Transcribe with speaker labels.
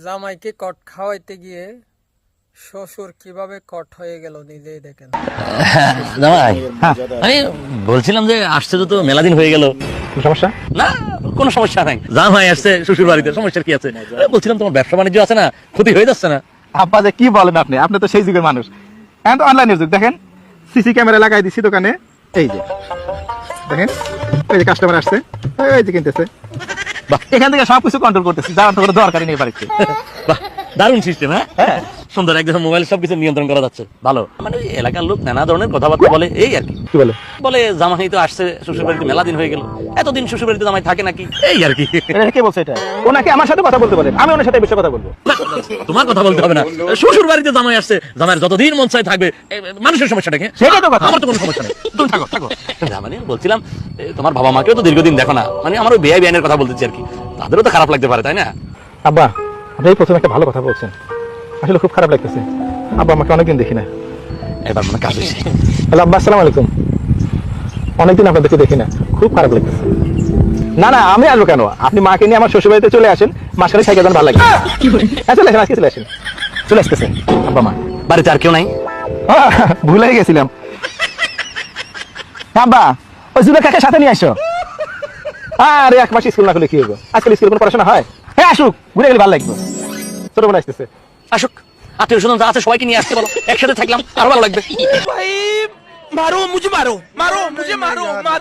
Speaker 1: জামাইকে কট খাওয়াইতে গিয়ে শ্বশুর কিভাবে কট হয়ে গেল নিজেই দেখেন।
Speaker 2: জামাই, আমি বলছিলাম যে আসছে তো মেলা দিন হয়ে গেল,
Speaker 3: সমস্যা
Speaker 2: না কোনো সমস্যা নাই। জামাই আসছে শ্বশুর বাড়িতে, সমস্যার কি আছে? বলছিলাম তোমার ব্যবসা বাণিজ্য আছে না, ক্ষতি হয়ে যাচ্ছে না?
Speaker 3: আব্বা যে কি বলেন আপনি, আপনি তো সেই যুগের মানুষ। এখন তো অনলাইনের যুগ, দেখেন সিসি ক্যামেরা লাগাই দিছি দোকানে, এই যে দেখেন ওই যে কাস্টমার আসছে, ওই যে কিনতেছে, এখান থেকে সবকিছু কন্ট্রোল করতেছি, যাওয়ার তো কোনো দরকারই নেই বাড়িতে।
Speaker 2: বাহ, দারুণ সিস্টেম। হ্যাঁ সুন্দর, একদম মোবাইল সবকিছু নিয়ন্ত্রণ করা যাচ্ছে, ভালো। মানে ওই এলাকার লোক নানা ধরনের কথাবার্তা বলে, এই আর কি।
Speaker 3: কি বলে?
Speaker 2: বলে জামাই তো আসছে শ্বশুর বাড়িতে, মেলা দিন হয়ে গেল, এতদিন শ্বশুর বাড়িতে জামাই থাকে নাকি, এই আর কি।
Speaker 3: এটা কে বলছে? এটা ওনাকে আমার সাথে কথা বলতে বলেন, আমি ওনার সাথে বিষয়ে কথা বলবো।
Speaker 2: তোমার কথা বলতে হবে না, শ্বশুর বাড়িতে জামাই আসছে, জামাইয়ের যতদিন মন চাই থাকবে, মানুষের সমস্যাটা কি?
Speaker 3: সেটাই তো কথা।
Speaker 2: আমার তো কোনো সমস্যা নেই, তুমি থাকো থাকো। মানে বলছিলাম তোমার বাবা মাকেও তো দীর্ঘদিন দেখো না, মানে আমার ওই বিয়ে বিয়ানের কথা বলতেছি আর কি, তাদেরও তো খারাপ লাগতে পারে, তাই না?
Speaker 3: আব্বা আপনি প্রথমে একটা ভালো কথা বলছেন, আসলে খুব খারাপ লাগতেছে। আব্বা আমাকে অনেকদিন দেখি না।
Speaker 2: এবার মানে কাজ হয়েছে।
Speaker 3: হ্যালো আব্বা, আসসালামু আলাইকুম। অনেকদিন আপনাদেরকে দেখি না, খুব খারাপ লাগতেছে। না না, আমি আসবো কেন? আপনি মাকে নিয়ে আমার শ্বশুর বাড়িতে চলে আসেন, মাঝখানে সাইকেল ভালো লাগে। হ্যাঁ চলে আসেন, আজকে চলে আসেন, চলে আসতেছেন আব্বা মা।
Speaker 2: বাড়িতে আর কেউ নাই?
Speaker 3: ভুলে গেছিলাম আব্বা, ওই জুলের কাকে সাথে নিয়ে আসো। আরে এক মাস স্কুল না করলে কি হইব? আজকাল স্কুলে কোনো পড়াশোনা হয়? হ্যাঁ আসুক, ঘুরে গেলে ভালো লাগবে। ছোট বোন আসতেছে।
Speaker 2: আসুক, আত্মীয় স্বজন আছে সবাইকে নিয়ে আসতে বলো, একসাথে থাকলাম আরো ভালো লাগবে।
Speaker 4: भाई मारो मुझे मारो मारो मुझे मारो